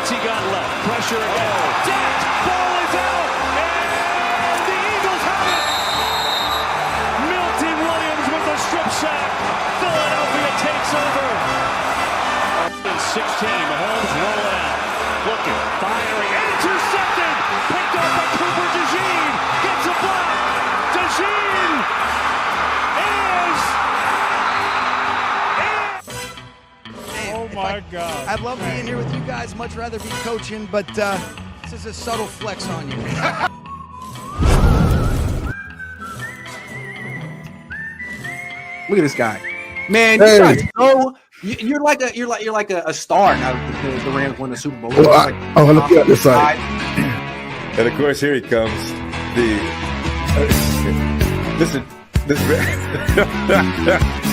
What's he got left? Pressure again. Decked. Ball is out. And the Eagles have it. Milty Williams with a strip sack. Philadelphia takes over. 16. Mahomes rolling out. Looking. Firing. Intercepted. Picked up by Cooper DeJean. Gets a block. DeJean is. Oh my God. I'd love being here with you guys. Much rather be coaching, but this is a subtle flex on you. Look at this guy, man. Hey. You guys know you're like a star now that the Rams won the Super Bowl. Well, look at this side. And of course, here he comes. Listen, this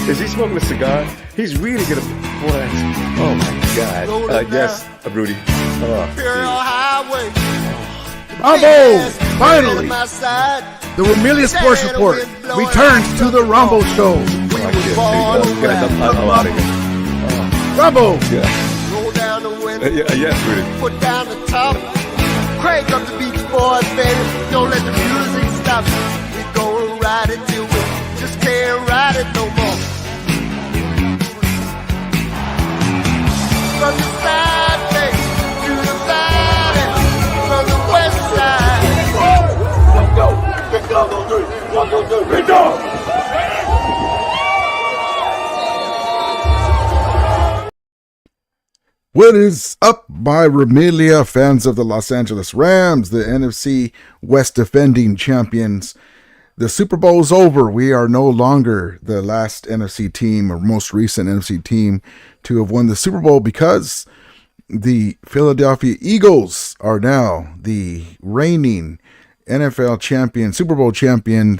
is he smoking a cigar? He's really gonna. What? Oh my God! Yes, Rudy. Rumble! Finally! The Rumelius Sports Report returns to the Rumble Show. Rumble! Roll down the window. Yes, Rudy. Put down the top. Crank up the Beach Boys, baby. Don't let the music stop. We gonna ride it till we just can't ride it no more. From the side face to the valley, from the west side. Let's go. Let's go. 1, 2, 3. Big dog. What is up, my Rumelia fans of the Los Angeles Rams, the NFC West defending champions? The Super Bowl's over. We are no longer the last NFC team or most recent NFC team to have won the Super Bowl because the Philadelphia Eagles are now the reigning NFL champion, Super Bowl champion /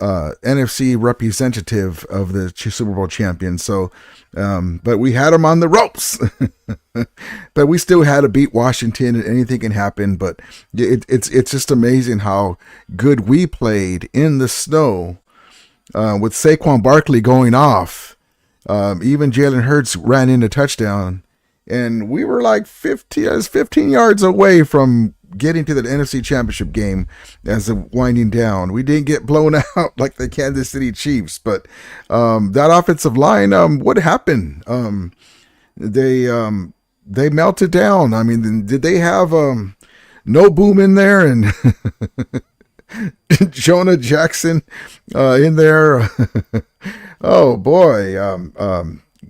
NFC representative of the Super Bowl champion. So, but we had them on the ropes, but we still had to beat Washington, and anything can happen. But it's just amazing how good we played in the snow, with Saquon Barkley going off. Even Jalen Hurts ran in a touchdown, and we were like 15 yards away from getting to the NFC Championship game as the winding down. We didn't get blown out like the Kansas City Chiefs, but that offensive line, what happened? They melted down. I mean, did they have no boom in there and Jonah Jackson in there? Oh boy,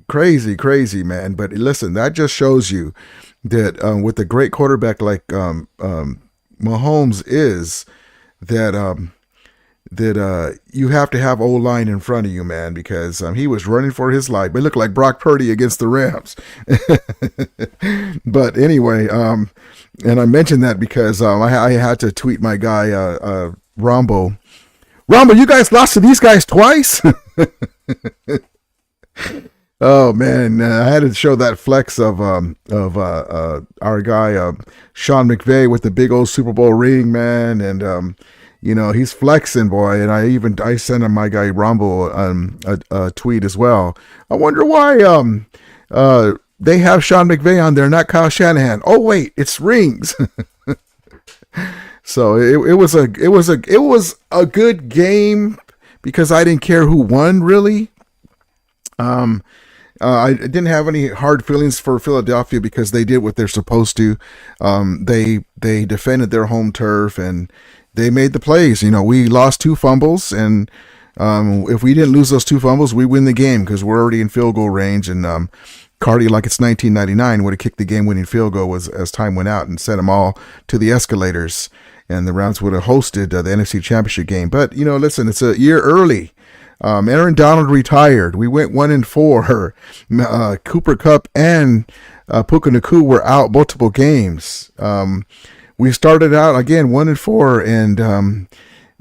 crazy, man. But listen, that just shows you that with a great quarterback like Mahomes is, that you have to have O-line in front of you, man, because he was running for his life. It looked like Brock Purdy against the Rams. But anyway, and I mentioned that because I had to tweet my guy Rombo. Rombo, you guys lost to these guys twice? Oh man, I had to show that flex of our guy Sean McVay with the big old Super Bowl ring, man, and he's flexing, boy. And I sent him my guy Rumble a tweet as well. I wonder why they have Sean McVay on there, not Kyle Shanahan. Oh wait, it's rings. So it was a good game because I didn't care who won really. I didn't have any hard feelings for Philadelphia because they did what they're supposed to. They defended their home turf and they made the plays. We lost 2 fumbles, and if we didn't lose those 2 fumbles, we win the game because we're already in field goal range. And Cardi, like it's 1999, would have kicked the game-winning field goal as time went out and sent them all to the escalators, and the Rams would have hosted the NFC Championship game. But listen, it's a year early. Aaron Donald retired. We went 1-4. Cooper Kupp and Puka Nacua were out multiple games. We started out again 1-4, and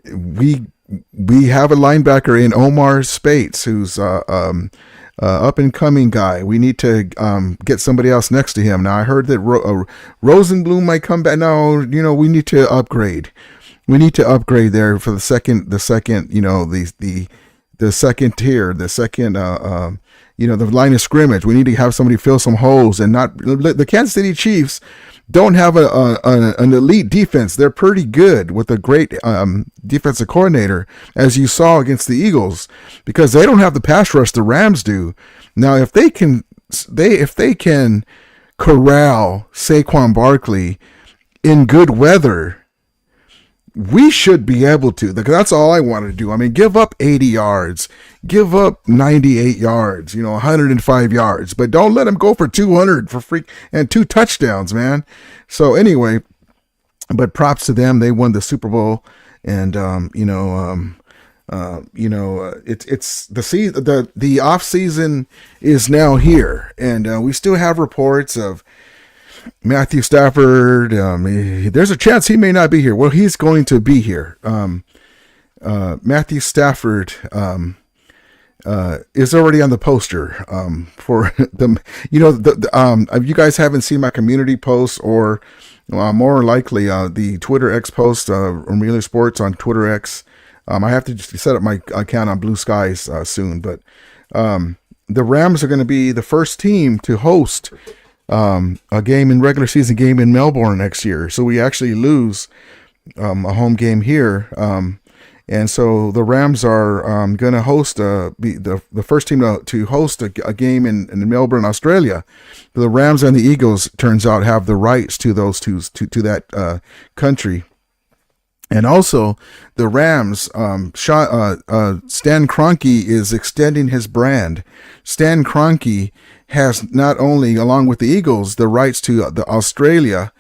we have a linebacker in Omar Spates who's up and coming guy. We need to get somebody else next to him. Now I heard that Rosenblum might come back. No, we need to upgrade. We need to upgrade there for the second, the second tier, the second, the line of scrimmage. We need to have somebody fill some holes, and not the Kansas City Chiefs don't have an elite defense. They're pretty good with a great defensive coordinator, as you saw against the Eagles, because they don't have the pass rush the Rams do. Now, if they can corral Saquon Barkley in good weather, we should be able to. That's all I want to do. I mean, give up 80 yards, give up 98 yards, 105 yards, but don't let them go for 200 and 2 touchdowns, man. So anyway, but props to them. They won the Super Bowl, and it's the season. The off season is now here, and we still have reports of Matthew Stafford. There's a chance he may not be here. Well, he's going to be here. Matthew Stafford is already on the poster for the. If you guys haven't seen my community posts, or more likely the Twitter X post, Amelia Sports on Twitter X. I have to just set up my account on Blue Skies soon, but the Rams are going to be the first team to host a regular season game in Melbourne next year. So we actually lose a home game here. And so the Rams are going to host be the first team to host a game in Melbourne, Australia. The Rams and the Eagles, turns out, have the rights to those to that country. And also, the Rams, Stan Kroenke is extending his brand. Stan Kroenke has not only, along with the Eagles, the rights to the Australia.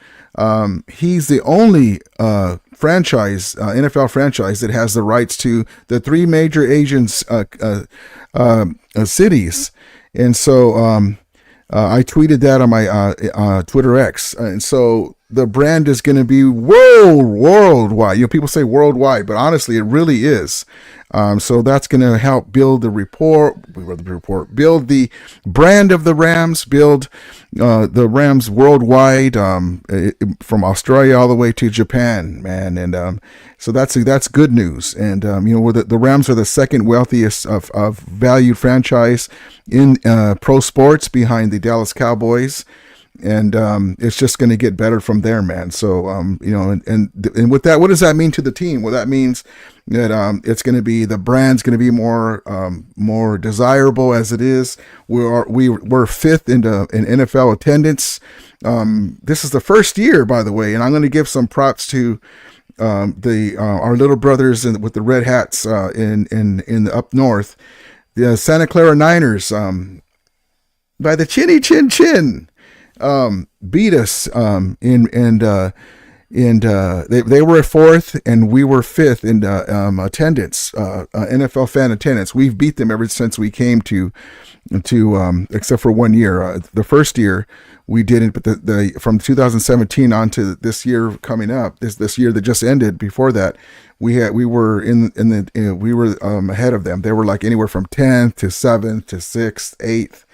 He's the only NFL franchise that has the rights to the 3 major Asian cities. And so I tweeted that on my Twitter X. And so the brand is going to be worldwide. People say worldwide, but honestly, it really is. So that's going to help build the build the brand of the Rams, build the Rams worldwide, from Australia all the way to Japan, man. And so that's good news. And the Rams are the second wealthiest of valued franchise in pro sports, behind the Dallas Cowboys. And it's just going to get better from there, man. So and with that, what does that mean to the team? Well, that means that it's going to be, the brand's going to be more desirable as it is. We're 5th in NFL attendance. This is the first year, by the way, and I'm going to give some props to our little brothers with the red hats in the up north, the Santa Clara Niners, by the chinny chin chin. Beat us and they were 4th and we were 5th in attendance, NFL fan attendance. We've beat them ever since we came to except for 1 year. The first year we didn't, but the from 2017 on to this year coming up, this year that just ended, before that, we were ahead of them. They were like anywhere from 10th to 7th to 6th, 8th.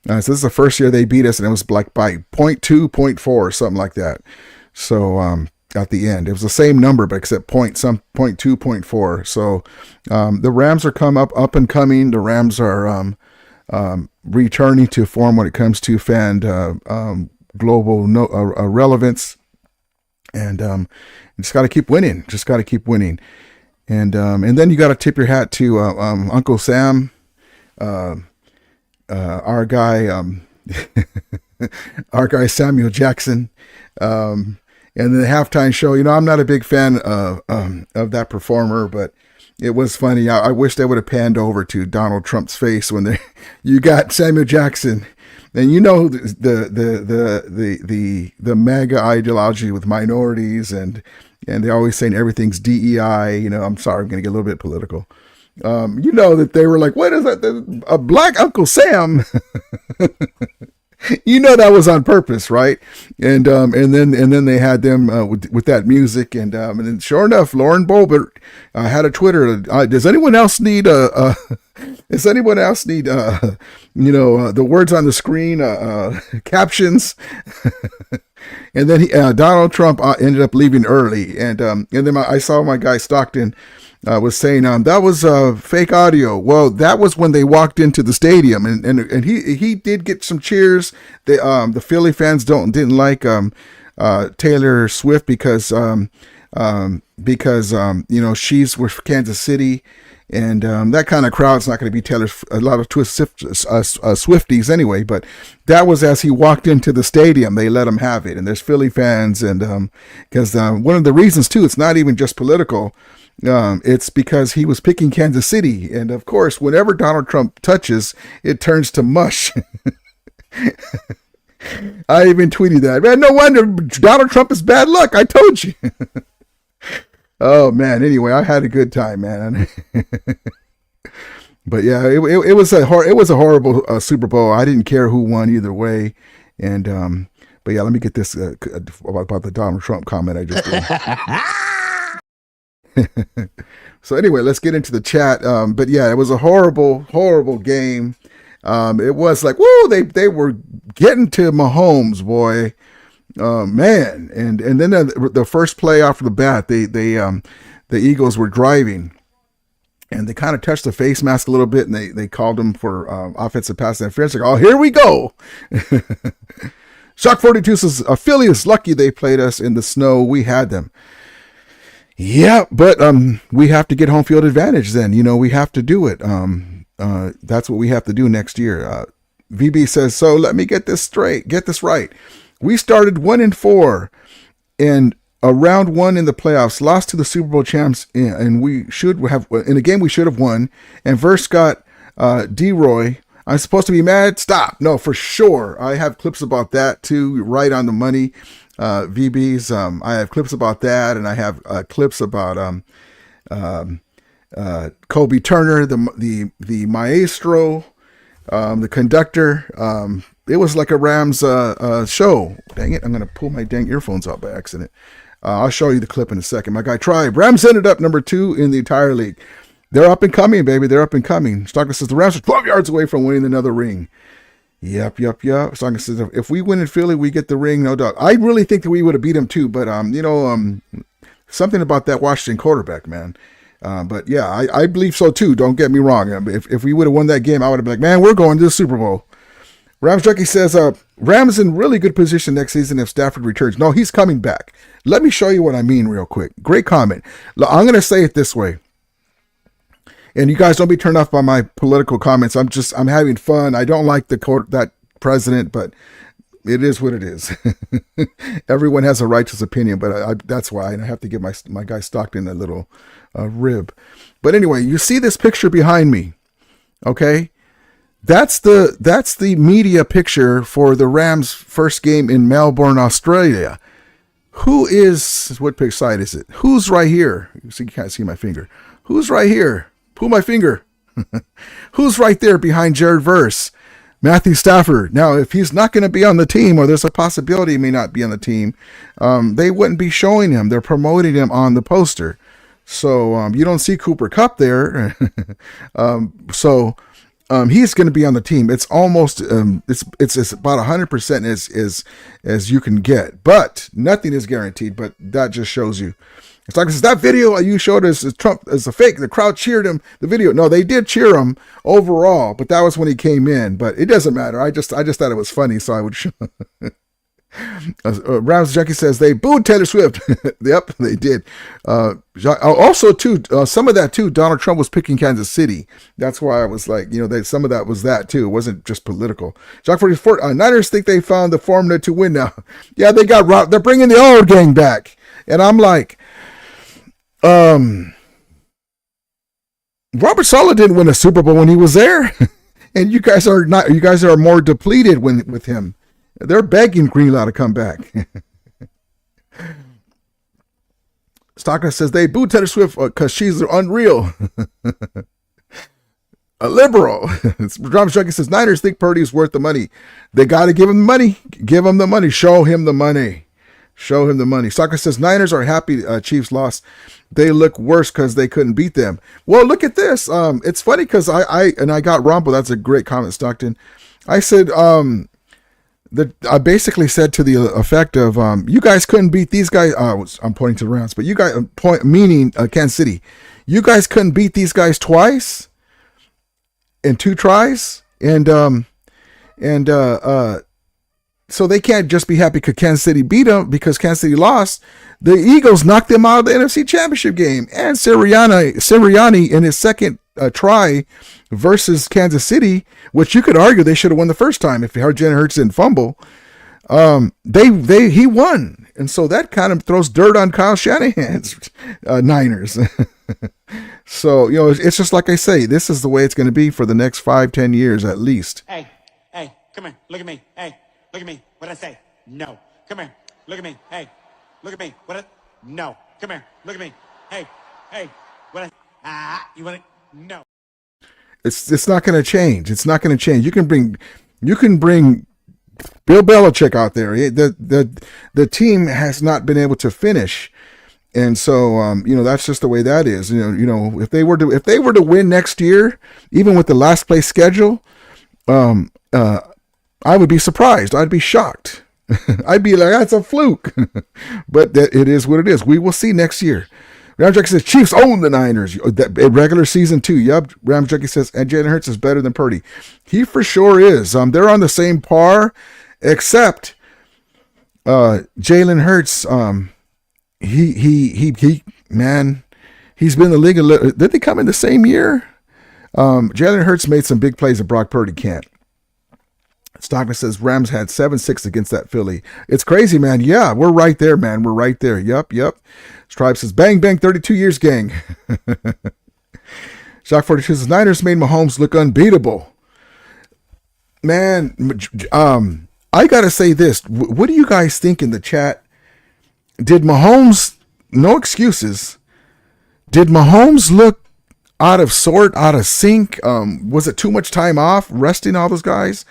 So this is the first year they beat us, and it was like by 0.2, 0.4, or something like that. So at the end, it was the same number, but except 0.2, 0.4. So the Rams are up and coming. The Rams are returning to form when it comes to fan global relevance, and just got to keep winning. And then you got to tip your hat to Uncle Sam. Our guy Samuel Jackson, and the halftime show. I'm not a big fan of that performer, but it was funny. I wish they would have panned over to Donald Trump's face when you got Samuel Jackson, and the MAGA ideology with minorities, and they're always saying everything's DEI. I'm sorry, I'm going to get a little bit political. That they were like, what is that? A black Uncle Sam. That was on purpose, right? And then they had them with that music, and then sure enough, Lauren Boebert had a Twitter. Does anyone else need the words on the screen, captions? And then Donald Trump ended up leaving early, and then I saw my guy Stockton was saying that was fake audio. Well, that was when they walked into the stadium, and he did get some cheers. The Philly fans didn't like Taylor Swift because she's with Kansas City, and that kind of crowd's not going to be a lot of Swifties anyway. But that was as he walked into the stadium, they let him have it, and there's Philly fans, and because one of the reasons too, it's not even just political. It's because he was picking Kansas City, and of course, whenever Donald Trump touches, it turns to mush. I even tweeted that. Man, no wonder Donald Trump is bad luck. I told you. Oh man. Anyway, I had a good time, man. But yeah, it was a horrible Super Bowl. I didn't care who won either way. And but yeah, let me get this about the Donald Trump comment I just did. So anyway, let's get into the chat. But yeah, it was a horrible game. It was like, whoa, they were getting to Mahomes, boy. Man. And then the first play off the bat, the Eagles were driving, and they kind of touched the face mask a little bit, and they called them for offensive pass interference. Like, oh, here we go. Shock 42 says, Philly is lucky they played us in the snow. We had them. Yeah, but we have to get home field advantage then. We have to do it. That's what we have to do next year. VB says, so let me get this right. We started 1-4 and round one in the playoffs, lost to the Super Bowl champs, and we should have in a game we should have won. And Verse got D-Roy. I'm supposed to be mad? Stop. No, for sure. I have clips about that too, right on the money. VBs. I have clips about that, and I have clips about Kobe Turner, the maestro, the conductor. It was like a Rams show. Dang it, I'm going to pull my dang earphones out by accident. I'll show you the clip in a second. My guy Tribe. Rams ended up number 2 in the entire league. They're up and coming, baby. They're up and coming. Stockton says the Rams are 12 yards away from winning another ring. Yep. Stockton says if we win in Philly, we get the ring, no doubt. I really think that we would have beat them too, but something about that Washington quarterback, man. But yeah, I believe so too. Don't get me wrong. If we would have won that game, I would have been like, man, we're going to the Super Bowl. Rams Junkie says, Rams in really good position next season if Stafford returns. No, he's coming back. Let me show you what I mean real quick. Great comment. I'm going to say it this way. And you guys don't be turned off by my political comments. I'm having fun. I don't like that president, but it is what it is. Everyone has a righteous opinion, but that's why I have to give my guy Stockton a little rib. But anyway, you see this picture behind me, okay? That's the media picture for the Rams' first game in Melbourne, Australia. What side is it? Who's right here? You can't see my finger. Who's right here? Pull my finger. Who's right there behind Jared Verse? Matthew Stafford. Now, if he's not going to be on the team, or there's a possibility he may not be on the team, they wouldn't be showing him. They're promoting him on the poster. So you don't see Cooper Kupp there. He's going to be on the team. It's almost it's about 100% as you can get, but nothing is guaranteed. But that just shows you. It's like that video you showed us Trump as a fake. The crowd cheered him. The video, no, they did cheer him overall, but that was when he came in. But it doesn't matter. I just thought it was funny, so I would show. Rams Junkie says they booed Taylor Swift. Yep, they did. Also, too, some of that too. Donald Trump was picking Kansas City. That's why I was like, some of that was that too. It wasn't just political. Jock 44. Niners think they found the formula to win now. Yeah, they got robbed. They're bringing the old gang back, and I'm like, Robert Saleh didn't win a Super Bowl when he was there, and you guys are not. You guys are more depleted with him. They're begging Greenlaw to come back. Stockton says they booed Taylor Swift because she's unreal. A liberal. Drama Junkie says Niners think Purdy's worth the money. They got to give him the money. Give him the money. Show him the money. Show him the money. Stockton says Niners are happy Chiefs lost. They look worse because they couldn't beat them. Well, look at this. It's funny because I got Rumble. That's a great comment, Stockton. I said, I basically said to the effect of, you guys couldn't beat these guys. I'm pointing to the Rams, but you guys meaning Kansas City. You guys couldn't beat these guys twice in 2 tries, and so they can't just be happy because Kansas City beat them because Kansas City lost. The Eagles knocked them out of the NFC Championship game, and Sirianni in his second try versus Kansas City, which you could argue they should have won the first time if Jalen Hurts didn't fumble. He won, and so that kind of throws dirt on Kyle Shanahan's Niners. So it's just like I say, this is the way it's going to be for the next 5-10 years at least. Hey, come here, look at me. Hey, look at me. What I say? No. Come here, look at me. Hey, look at me. No. Come here, look at me. Hey, what you want to? No. It's not going to change. It's not going to change. You can bring Bill Belichick out there. The team has not been able to finish, and so that's just the way that is. If they were to win next year, even with the last place schedule, I would be surprised. I'd be shocked. I'd be like, that's a fluke. But it is what it is. We will see next year. Ram Junkie says Chiefs own the Niners. Regular season 2. Yep. Ram Junkie says, and Jalen Hurts is better than Purdy. He for sure is. They're on the same par, except Jalen Hurts. He's been in the league. Did they come in the same year? Jalen Hurts made some big plays that Brock Purdy can't. Stockman says Rams had 7-6 against that Philly. It's crazy, man. Yeah, we're right there, man. We're right there. Yep. Stripe says, bang, bang, 32 years, gang. Shock 42 says, Niners made Mahomes look unbeatable. Man, I got to say this. What do you guys think in the chat? Did Mahomes, no excuses, did Mahomes look out of sort, out of sync? Was it too much time off, resting all those guys?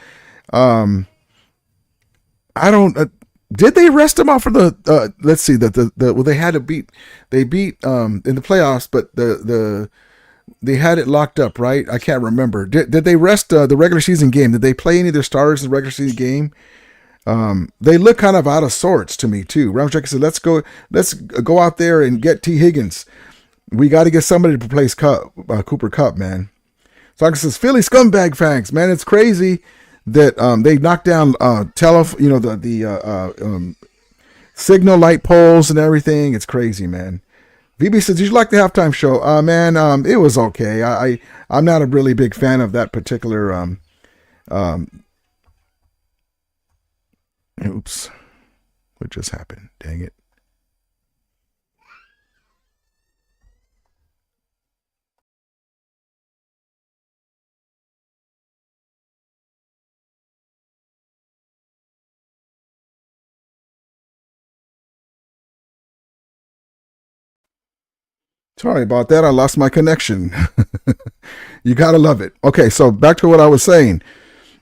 I don't. Did they rest him off for the? Let's see. Well, they had to beat. They beat in the playoffs, but they had it locked up, right? I can't remember. Did they rest the regular season game? Did they play any of their starters in the regular season game? They look kind of out of sorts to me too. Ramchek said, "Let's go out there and get T. Higgins. We got to get somebody to replace Cooper Kupp, man." So says, "Philly scumbag fangs, man. It's crazy that they knocked down the signal light poles and everything. It's crazy, man." VB says, "Did you like the halftime show?" Man, it was okay. I'm not a really big fan of that particular oops. What just happened? Dang it. Sorry about that. I lost my connection. You gotta love it. Okay, so back to what I was saying.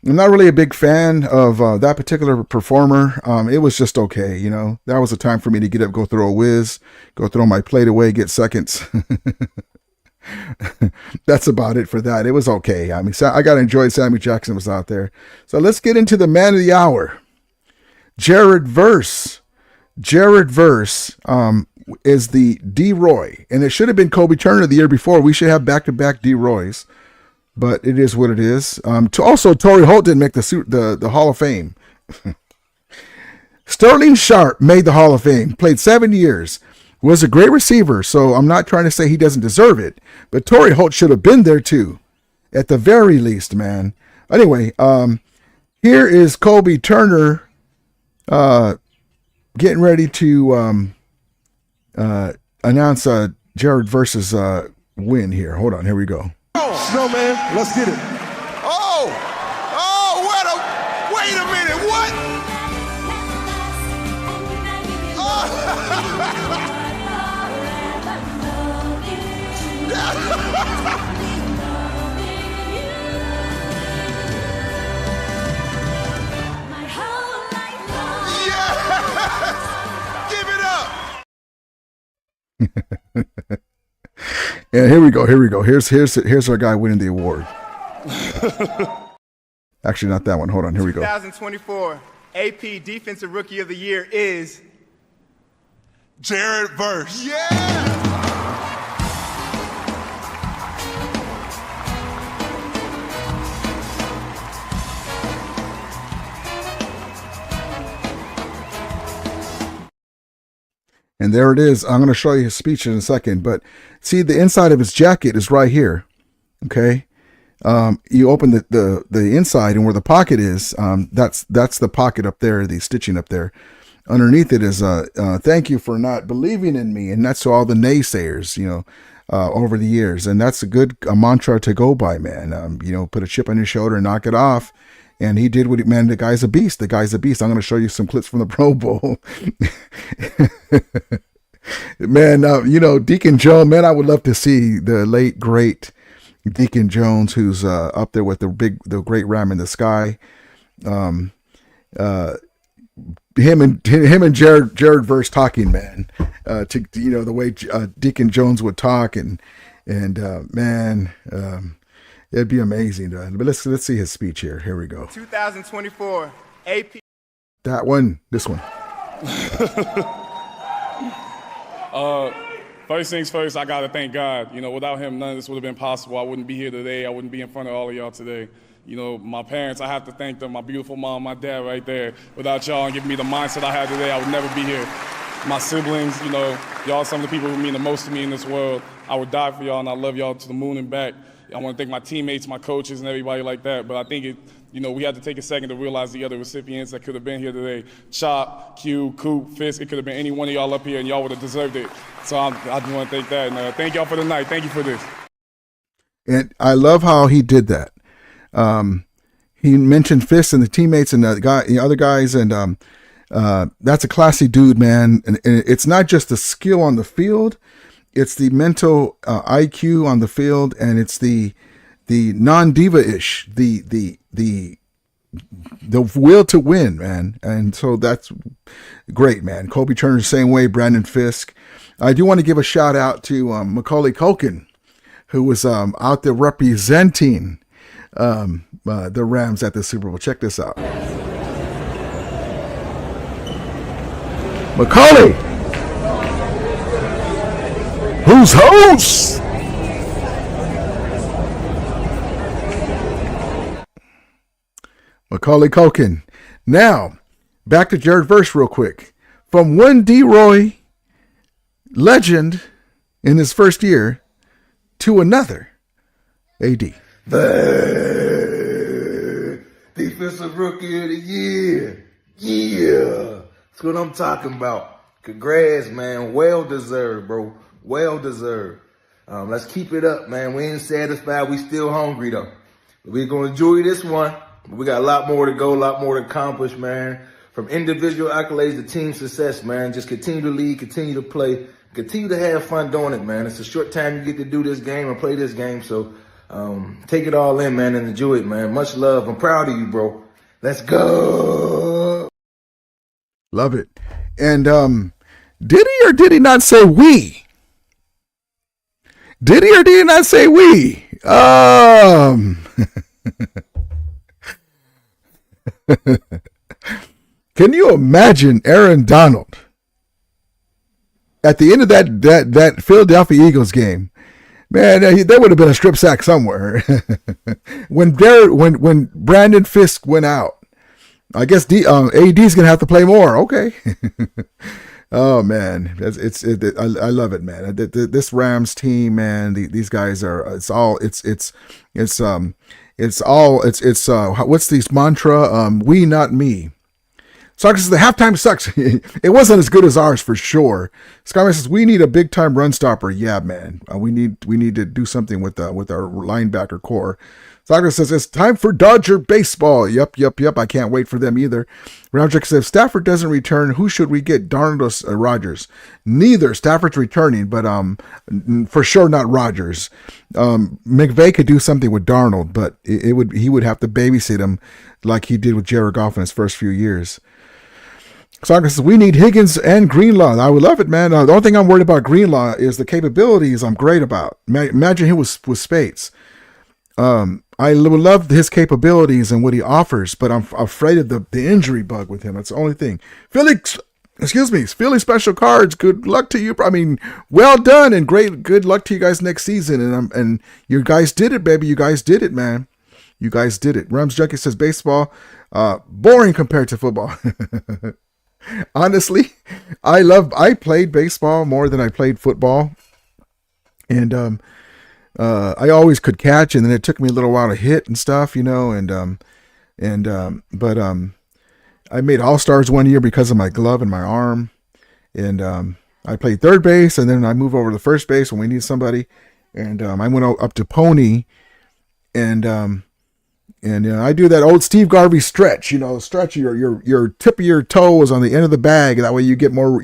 I'm not really a big fan of that particular performer. It was just okay, That was a time for me to get up, go throw a whiz, go throw my plate away, get seconds. That's about it for that. It was okay. I mean, I got to enjoy Sammy Jackson was out there. So let's get into the man of the hour. Jared Verse. Jared Verse is the D. Roy, and it should have been Kobe Turner the year before. We should have back-to-back D. Roys. But it is what it is. Also, Torrey Holt didn't make the Hall of Fame. Sterling Sharp made the Hall of Fame. Played 7 years. Was a great receiver. So I'm not trying to say he doesn't deserve it. But Torrey Holt should have been there too. At the very least, man. Anyway, here is Kobe Turner getting ready to announce Jared Verse's win here. Hold on. Here we go. Snowman, let's get it. Wait a minute, what? Yes! Give it up! And here we go. Here's our guy winning the award. Actually, not that one. Hold on. Here we go. 2024 AP Defensive Rookie of the Year is Jared Verse. Yeah! And there it is. I'm going to show you his speech in a second. But see, the inside of his jacket is right here. Okay. You open the inside, and where the pocket is, that's the pocket up there, the stitching up there. Underneath it is thank you for not believing in me, and that's to all the naysayers, over the years. And that's a good mantra to go by, man. Put a chip on your shoulder and knock it off. And he did man, the guy's a beast. I'm going to show you some clips from the Pro Bowl. Man, Deacon Jones, man, I would love to see the late, great Deacon Jones, who's up there with the great ram in the sky. Him and Jared Verse talking, man. The way Deacon Jones would talk, and man, it'd be amazing. But let's see his speech here. Here we go. 2024 AP. This one. First things first, I gotta thank God. Without him, none of this would have been possible. I wouldn't be here today. I wouldn't be in front of all of y'all today. My parents, I have to thank them. My beautiful mom, my dad right there. Without y'all giving me the mindset I have today, I would never be here. My siblings, y'all some of the people who mean the most to me in this world. I would die for y'all, and I love y'all to the moon and back. I want to thank my teammates, my coaches, and everybody like that. But I think we had to take a second to realize the other recipients that could have been here today. Chop, Q, Coop, Fisk, it could have been any one of y'all up here, and y'all would have deserved it. So I just want to thank that. And thank y'all for the night. Thank you for this. And I love how he did that. He mentioned Fisk and the teammates and the other guys, and that's a classy dude, man. And it's not just the skill on the field, it's the mental IQ on the field, and it's the non-diva-ish, the will to win, man. And so that's great, man. Kobe Turner the same way, Brandon Fisk. I do want to give a shout out to Macaulay Culkin, who was out there representing the Rams at the Super Bowl. Check this out. Macaulay, who's host? Macaulay Culkin. Now, back to Jared Verse real quick. From one D-Roy legend in his first year to another AD. The Defensive Rookie of the Year. Yeah. That's what I'm talking about. Congrats, man. Well deserved, bro. Well deserved. Let's keep it up, man. We ain't satisfied. We still hungry, though. We're going to enjoy this one. We got a lot more to go, a lot more to accomplish, man. From individual accolades to team success, man. Just continue to lead, continue to play, continue to have fun doing it, man. It's a short time you get to do this game and play this game, so take it all in, man, and enjoy it, man. Much love. I'm proud of you, bro. Let's go. Love it. And did he or did he not say we? Did he or did he not say we? Can you imagine Aaron Donald at the end of that Philadelphia Eagles game? Man, there would have been a strip sack somewhere. when Brandon Fisk went out, I guess AD's gonna have to play more. Okay. Oh man, I love it, man. This Rams team, man. These guys are. What's these mantra? We, not me. Soccer says the halftime sucks. It wasn't as good as ours for sure. Skyman says we need a big time run stopper. Yeah, man. We need to do something with our linebacker core. Soccer says it's time for Dodger baseball. Yep. I can't wait for them either. Roundtrick says if Stafford doesn't return, who should we get? Darnold or Rodgers? Neither. Stafford's returning, but for sure not Rodgers. McVay could do something with Darnold, but he would have to babysit him like he did with Jared Goff in his first few years. Soccer says we need Higgins and Greenlaw. I would love it, man. The only thing I'm worried about Greenlaw is the capabilities I'm great about. Imagine him with Spates. I would love his capabilities and what he offers, but I'm afraid of the injury bug with him. That's the only thing. Philly Special Cards, good luck to you. I mean, well done and good luck to you guys next season. And you guys did it, baby. You guys did it, man. You guys did it. Rams Junkie says baseball, boring compared to football. Honestly, I played baseball more than I played football. And I always could catch, and then it took me a little while to hit and stuff, but I made All-Stars one year because of my glove and my arm. And I played third base, and then I moved over to first base when we needed somebody. And I went up to pony, and I do that old Steve Garvey stretch. Stretch your tip of your toes on the end of the bag. That way you get more.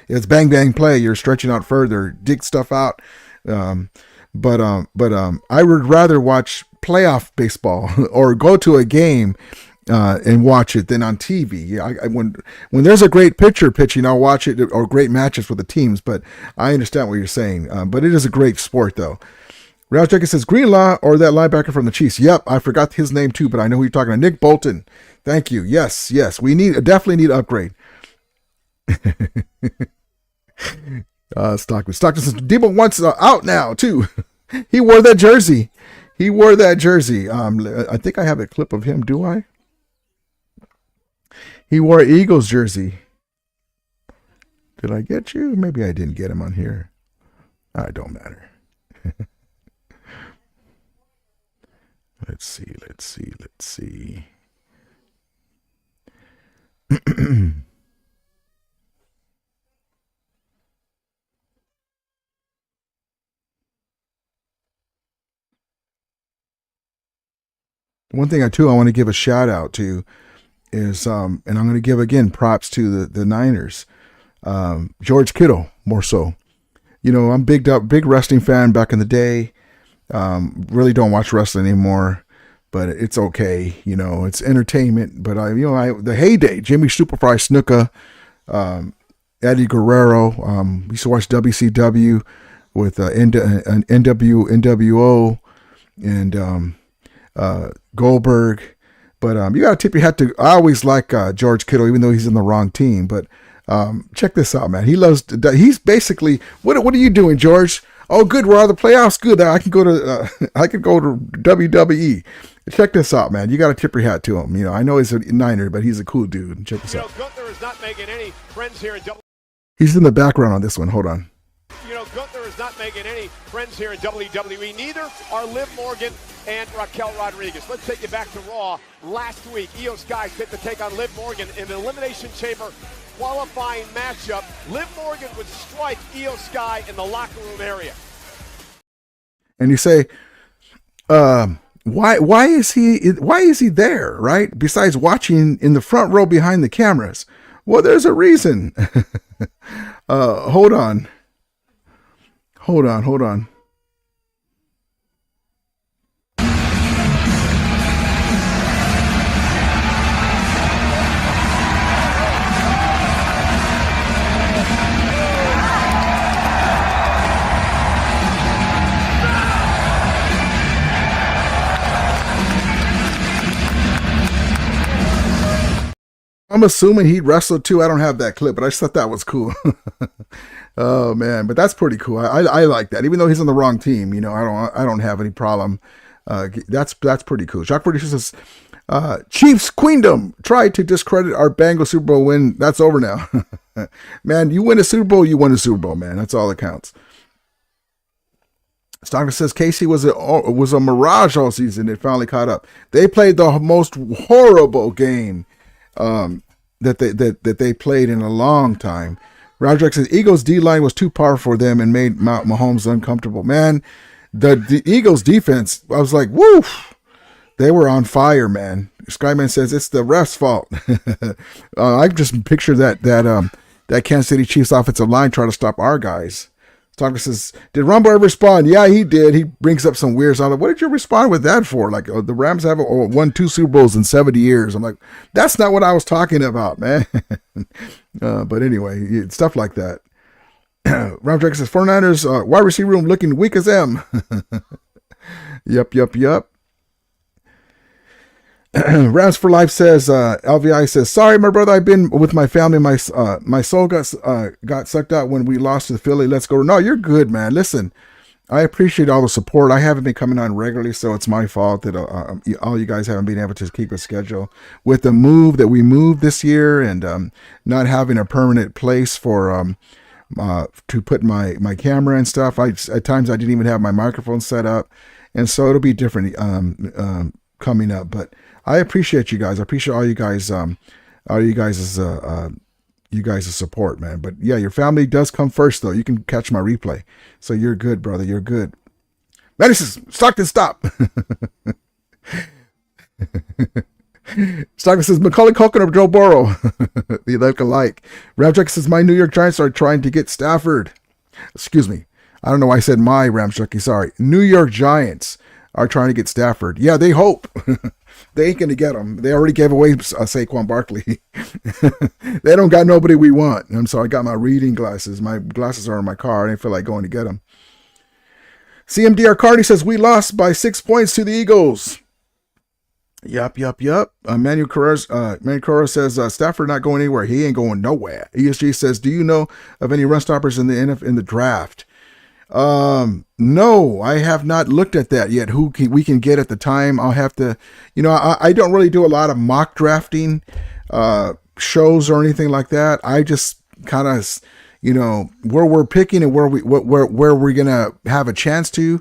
It's bang bang play. You're stretching out further, dig stuff out. But I would rather watch playoff baseball or go to a game and watch it than on TV. When there's a great pitcher pitching, I'll watch it, or great matches for the teams. But I understand what you're saying. But it is a great sport, though. Ralph Jenkins says, Greenlaw or that linebacker from the Chiefs? Yep, I forgot his name too, but I know who you're talking about. Nick Bolton. Thank you. Yes. We definitely need upgrade. Stockton says, Debo wants out now too. He wore that jersey. I think I have a clip of him. Do I? He wore Eagles jersey. Did I get you? Maybe I didn't get him on here. It don't matter. Let's see. One thing I want to give a shout out to is, and I'm going to give again props to the Niners, George Kittle more so. I'm big wrestling fan back in the day. Really don't watch wrestling anymore, but it's okay. It's entertainment. But the heyday, Jimmy Superfly Snuka, Eddie Guerrero. We used to watch WCW with NWO and Goldberg. But you got to tip your hat to. I always like George Kittle, even though he's in the wrong team. But check this out, man. He's basically what are you doing, George? Oh, good. We're out of the playoffs. Good. I can go to WWE. Check this out, man. You got to tip your hat to him. I know he's a Niner, but he's a cool dude. Check this out. Gunther is not making any friends here in He's in the background on this one. Hold on. Gunther is not making any friends here in WWE. Neither are Liv Morgan and Raquel Rodriguez. Let's take you back to Raw. Last week, Io Sky set to take on Liv Morgan in the Elimination Chamber qualifying matchup. Liv Morgan would strike Io Sky in the locker room area. And you say, why is he there, right? Besides watching in the front row behind the cameras. Well, there's a reason. Hold on. I'm assuming he wrestled too. I don't have that clip, but I just thought that was cool. Oh man, but that's pretty cool. I like that, even though he's on the wrong team. I don't have any problem. That's pretty cool. Jacques Producer says, Chiefs Queendom tried to discredit our Bengals Super Bowl win. That's over now. Man, you win a Super Bowl, you win a Super Bowl, man. That's all that counts. Stockton says Casey was a mirage all season. It finally caught up. They played the most horrible game that they played in a long time. Roderick says Eagles D-line was too powerful for them and made Mahomes uncomfortable. Man, the Eagles defense, I was like, woo, they were on fire, man. Skyman says it's the ref's fault. I just picture that Kansas City Chiefs offensive line try to stop our guys. Stockton says, did Rumble ever respond? Yeah, he did. He brings up some weird stuff. What did you respond with that for? Like, the Rams have won 2 Super Bowls in 70 years. I'm like, that's not what I was talking about, man. But anyway, stuff like that. Ron Drake says, 49ers wide receiver room looking weak as M. Yep. Rams for Life says, LVI says, sorry, my brother, I've been with my family. My soul got sucked out when we lost to Philly. Let's go. No, you're good, man. Listen, I appreciate all the support. I haven't been coming on regularly, so it's my fault that all you guys haven't been able to keep a schedule. With the move that we moved this year and not having a permanent place for to put my camera and stuff, at times I didn't even have my microphone set up, and so it'll be different coming up. But I appreciate you guys. I appreciate all you guys' support, man. But yeah, your family does come first, though. You can catch my replay. So you're good, brother. You're good. Man, this is Stockton, stop. Stockton says, Macaulay Culkin or Joe Burrow. They look alike. Ramjack says, my New York Giants are trying to get Stafford. Excuse me. I don't know why I said my Ramjack. Sorry. New York Giants are trying to get Stafford. Yeah, they hope. They ain't going to get him. They already gave away Saquon Barkley. They don't got nobody we want. I'm sorry, I got my reading glasses. My glasses are in my car. I didn't feel like going to get them. CMDR Carney says, we lost by 6 points to the Eagles. Yup. Manuel Correa says, Stafford not going anywhere. He ain't going nowhere. ESG says, do you know of any run stoppers in the draft? No, I have not looked at that yet. We can get at the time. I'll have to, I don't really do a lot of mock drafting, shows or anything like that. I just kind of, where we're picking and where we're going to have a chance to,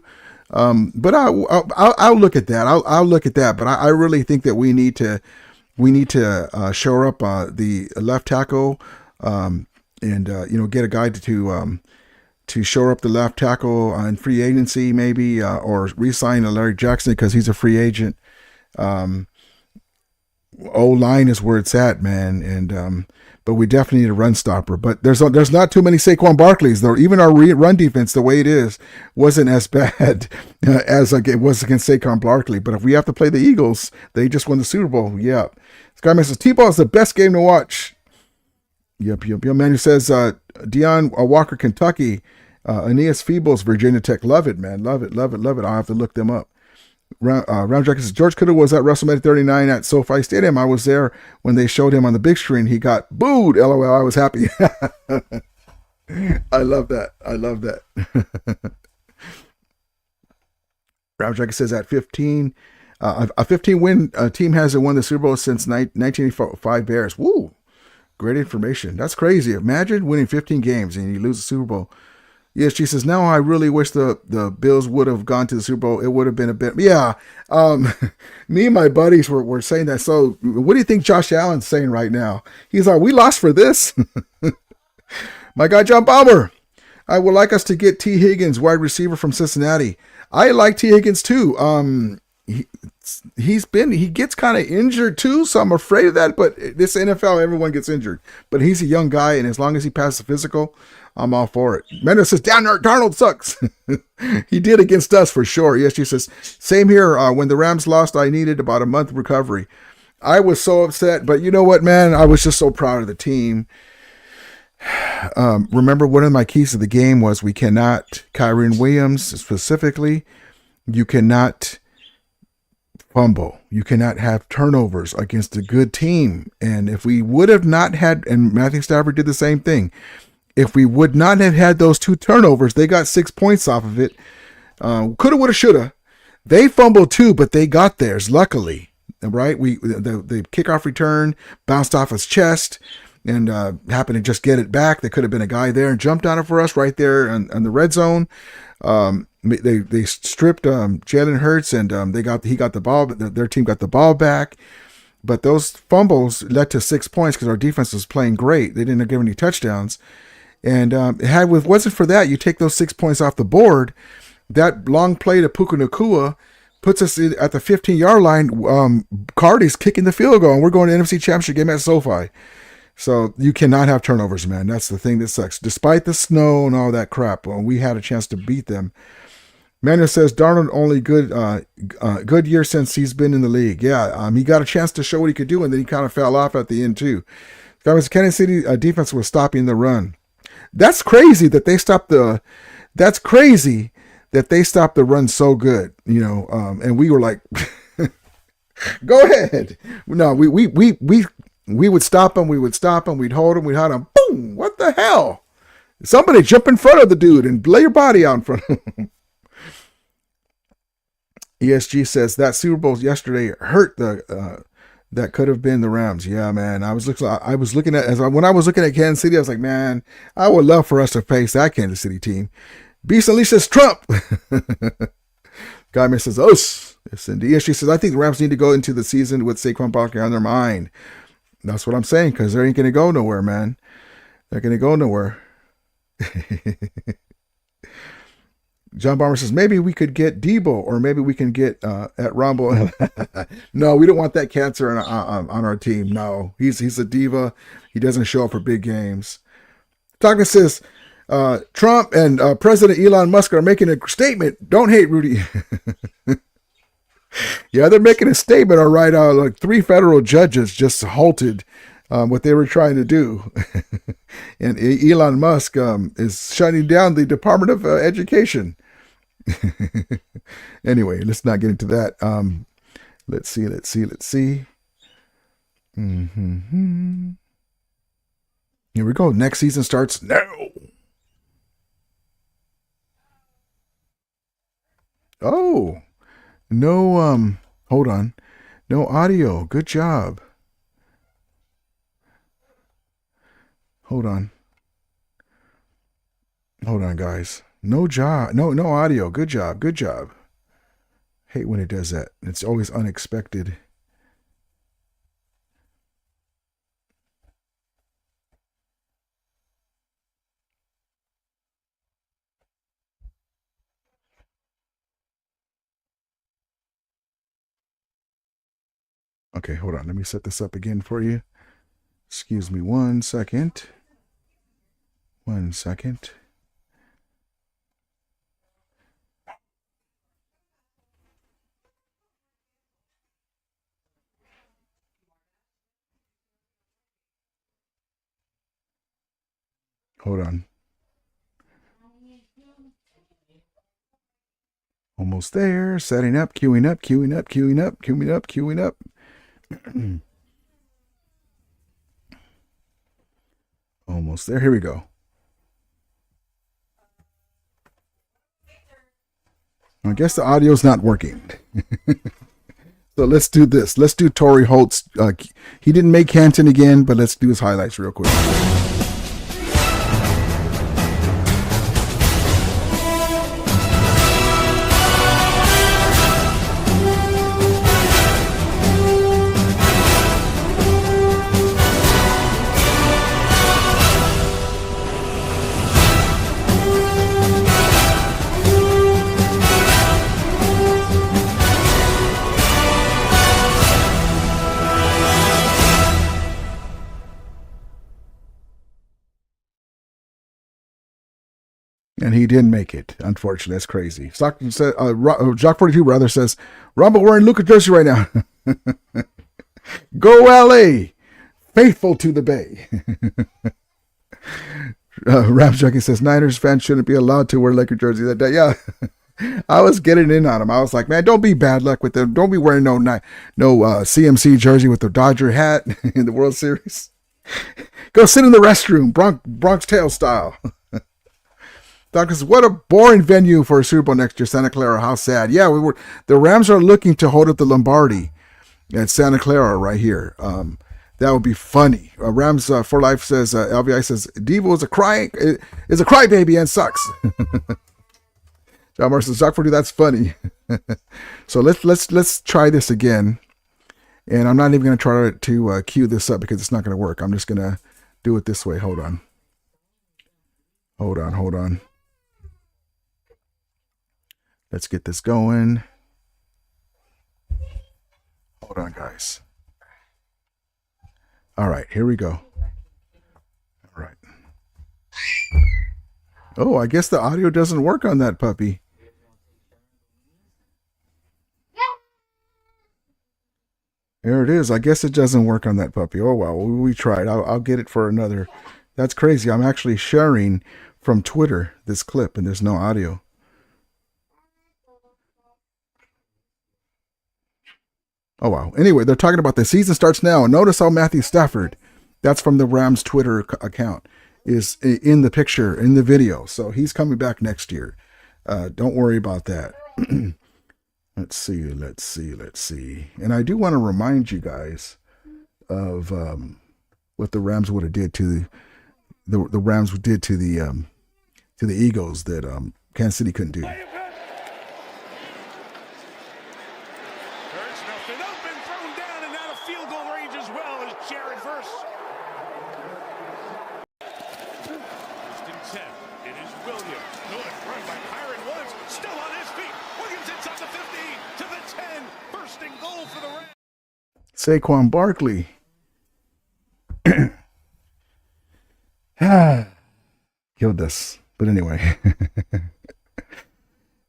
but I'll look at that. I'll look at that, but I really think that we need to shore up, the left tackle, and get a guy to shore up the left tackle on free agency, maybe, or re-sign Larry Jackson because he's a free agent. O-line is where it's at, man, and but we definitely need a run stopper. But there's not too many Saquon Barkleys, though. Even our run defense, the way it is, wasn't as bad as it was against Saquon Barkley. But if we have to play the Eagles, they just won the Super Bowl. Yeah, Skyman says T-ball is the best game to watch. Yep. Man who says Deion Walker, Kentucky. Aeneas Feebles, Virginia Tech. Love it, man. Love it. I'll have to look them up. Roundjack says George Kittle was at WrestleMania 39 at SoFi Stadium. I was there when they showed him on the big screen. He got booed. LOL. I was happy. I love that. Roundjack says at 15, a 15-win team hasn't won the Super Bowl since 1985 Bears. Woo. Great information. That's crazy. Imagine winning 15 games and you lose the Super Bowl. Yes, she says, now I really wish the Bills would have gone to the Super Bowl. It would have been a bit. Yeah. Me and my buddies were saying that. So what do you think Josh Allen's saying right now? He's like, we lost for this. My guy, John Palmer. I would like us to get T. Higgins, wide receiver from Cincinnati. I like T. Higgins too. He gets kind of injured too, so I'm afraid of that. But this NFL, everyone gets injured. But he's a young guy, and as long as he passes the physical, I'm all for it. Mendo says, Darnold sucks. He did against us for sure. Yes, she says, same here. When the Rams lost, I needed about a month recovery. I was so upset, but you know what, man? I was just so proud of the team. Remember, one of my keys to the game was we cannot, Kyren Williams specifically, you cannot fumble. You cannot have turnovers against a good team. And if we would have not had, and Matthew Stafford did the same thing, if we would not have had those 2 turnovers, they got 6 points off of it. Coulda, woulda, shoulda. They fumbled too, but they got theirs, luckily. Right? The kickoff return bounced off his chest and happened to just get it back. There could have been a guy there and jumped on it for us right there on the red zone. They stripped Jalen Hurts and he got the ball. Their team got the ball back. But those fumbles led to 6 points because our defense was playing great. They didn't give any touchdowns. And if it wasn't for that, you take those 6 points off the board. That long play to Puka Nacua puts us at the 15-yard line. Cardi's kicking the field goal, and we're going to NFC Championship game at SoFi. So you cannot have turnovers, man. That's the thing that sucks. Despite the snow and all that crap, we had a chance to beat them. Manuel says Darnold only good year since he's been in the league. Yeah, he got a chance to show what he could do, and then he kind of fell off at the end too. Kansas City defense was stopping the run. That's crazy that they stopped the. That's crazy that they stopped the run so good, and we were like, "Go ahead." No, we would stop them. We'd hold them. We'd hold them. Boom! What the hell? Somebody jump in front of the dude and lay your body out in front of him. ESG says that Super Bowl yesterday hurt the that could have been the Rams. Yeah, man. I was looking at when I was looking at Kansas City, I was like, man, I would love for us to face that Kansas City team. Beast Unleashed says Trump. Guyman says us. And ESG says I think the Rams need to go into the season with Saquon Barkley on their mind. That's what I'm saying, because they ain't gonna go nowhere, man. They're gonna go nowhere. John Bomber says, maybe we could get Debo, or maybe we can get at Rumble. No, we don't want that cancer on our team. No, he's a diva. He doesn't show up for big games. Talking says, Trump and President Elon Musk are making a statement. Don't hate Rudy. Yeah, they're making a statement. All right. Like 3 federal judges just halted what they were trying to do. And Elon Musk is shutting down the Department of Education. Anyway, let's not get into that. Let's see. Here we go. Next season starts now. Oh, no, hold on. No audio. Good job. Hold on, guys. No audio. Good job. Hate when it does that. It's always unexpected. Okay, hold on. Let me set this up again for you. Excuse me 1 second. 1 second. Hold on. Almost there. Setting up, queuing up. Almost there. Here we go. I guess the audio's not working. So let's do this. Let's do Torrey Holt's. He didn't make Canton again, but let's do his highlights real quick. And he didn't make it. Unfortunately, that's crazy. Stockton said, Jock42 rather says, Rumble wearing Luka jersey right now. Go LA, faithful to the Bay. Rap Junkie says Niners fans shouldn't be allowed to wear Laker jersey that day. Yeah, I was getting in on him. I was like, man, don't be bad luck with them. Don't be wearing no CMC jersey with the Dodger hat in the World Series. Go sit in the restroom, Bronx Tale style. Doctor says, what a boring venue for a Super Bowl next year, Santa Clara. How sad. Yeah, the Rams are looking to hold up the Lombardi at Santa Clara right here. That would be funny. Rams for Life says, LVI says, Devo is a crybaby and sucks. John Morris says, Doc 40, that's funny. So let's try this again. And I'm not even going to try to cue this up because it's not going to work. I'm just going to do it this way. Hold on. Let's get this going. Hold on, guys. All right, here we go. All right. Oh, I guess the audio doesn't work on that puppy. There it is. I guess it doesn't work on that puppy. Oh, well, we tried. I'll get it for another. That's crazy. I'm actually sharing from Twitter this clip, and there's no audio. Oh, wow. Anyway, they're talking about the season starts now. And notice how Matthew Stafford, that's from the Rams Twitter account, is in the picture, in the video. So he's coming back next year. Don't worry about that. Let's see. And I do want to remind you guys of what the Rams would have did to the Rams did to the Eagles that Kansas City couldn't do. There's nothing open, thrown down, and out of field goal range as well as Jared Verse. First and 10. It is Williams. Good run by Kyron Woods. Still on his feet. Williams inside the 15 to the 10. First and goal for the Rams. Saquon Barkley. Killed us. But anyway.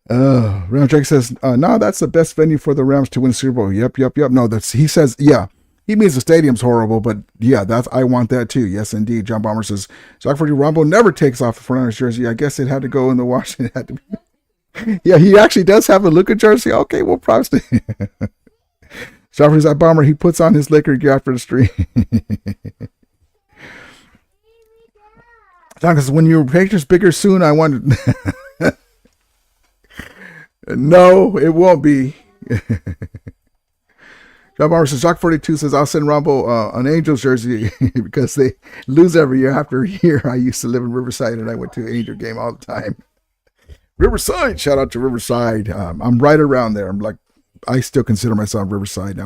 Ram Drake says, no, that's the best venue for the Rams to win Super Bowl. Yep. No, he says, yeah. He means the stadium's horrible, but yeah, I want that too. Yes, indeed. John Bomber says, Jockford Rumble never takes off the 49ers jersey. I guess it had to go in the wash. It had to be. Yeah, he actually does have a Luka jersey. Okay, well, props to him. Jockford's that bomber. He puts on his Laker gear after the stream. Because when your picture's bigger soon, I wanted. No, it won't be. John Barber says, Jock 42 says, I'll send Rumble an Angels jersey because they lose every year. After a year, I used to live in Riverside and I went to an Angel game all the time. Riverside, shout out to Riverside. I'm right around there. I still consider myself Riverside.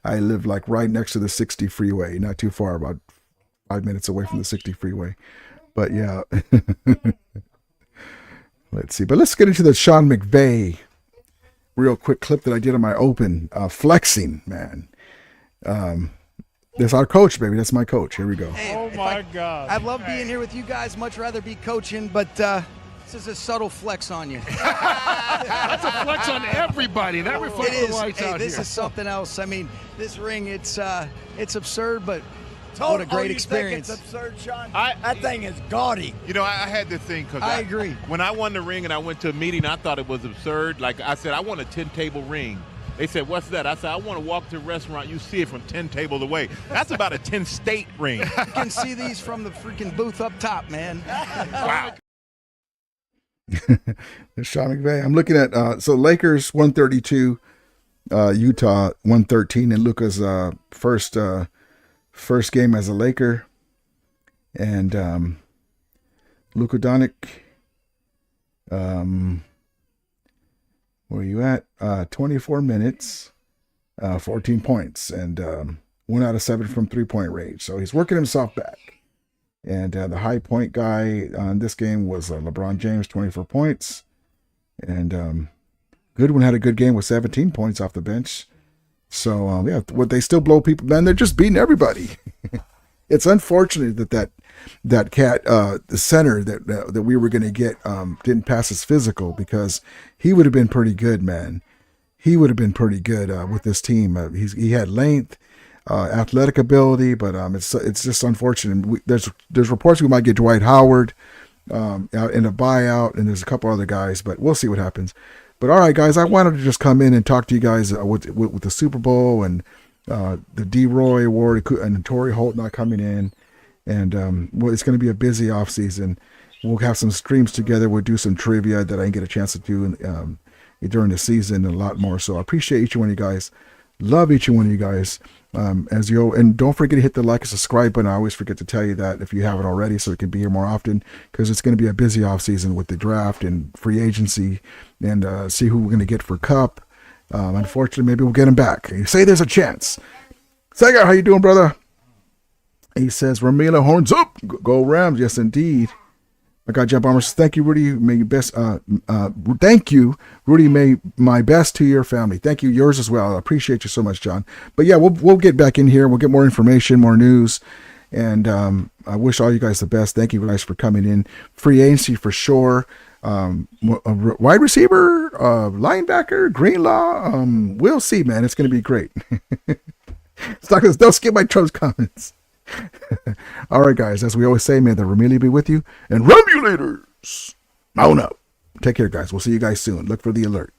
I live like right next to the 60 freeway, not too far, about 5 minutes away from the 60 freeway. But yeah. Let's see. But let's get into the Sean McVay real quick clip that I did on my open. Flexing, man. That's our coach, baby. That's my coach. Here we go. Hey, Oh, my God. I love being here with you guys. Much rather be coaching, but this is a subtle flex on you. That's a flex on everybody. That reflects It is. the lights Hey, out this here. is something else. I mean, this ring, it's absurd, but what a great experience. Think it's absurd, Sean? That thing is gaudy. You know, I had this thing because I agree. When I won the ring and I went to a meeting, I thought it was absurd. Like I said, I want a 10-table ring. They said, what's that? I said, I want to walk to a restaurant. You see it from 10 tables away. That's about a 10-state ring. You can see these from the freaking booth up top, man. Wow. There's Sean McVay. I'm looking at so Lakers 132, Utah 113, and Luka's first game as a Laker, and Luka Doncic. Where are you at? 24 minutes, 14 points, and 1 out of 7 from 3-point range. So he's working himself back. And the high point guy on this game was LeBron James, 24 points. And Goodwin had a good game with 17 points off the bench. So, yeah, they still blow people. Man, they're just beating everybody. It's unfortunate that cat, the center that we were going to get didn't pass his physical, because he would have been pretty good, man. He would have been pretty good with this team. He had length. Athletic ability, but it's just unfortunate. There's reports we might get Dwight Howard out in a buyout, and there's a couple other guys, but we'll see what happens. But all right, guys, I wanted to just come in and talk to you guys with the Super Bowl and the D. Roy Award and Torrey Holt not coming in, and it's going to be a busy off season. We'll have some streams together. We'll do some trivia that I didn't get a chance to do during the season, and a lot more. So I appreciate each one of you guys. Love each one of you guys. And don't forget to hit the like and subscribe button. I always forget to tell you that if you haven't already, so it can be here more often, because it's going to be a busy off season with the draft and free agency, and see who we're going to get for Cup. Unfortunately, maybe we'll get him back. You say there's a chance. Sagar, how you doing, brother? He says, Ramila, horns up. Go Rams. Yes, indeed. I got Jeff Bomber. Thank you, Rudy. May your best. Thank you, Rudy. May my best to your family. Thank you, yours as well. I appreciate you so much, John. But yeah, we'll get back in here. We'll get more information, more news, and I wish all you guys the best. Thank you guys for coming in. Free agency for sure. Wide receiver, linebacker, Greenlaw. We'll see, man. It's going to be great. Stockers, don't skip my Trump's comments. All right, guys, as we always say, may the Ramelia be with you, and Ramulators, mount up. Take care, guys. We'll see you guys soon. Look for the alert.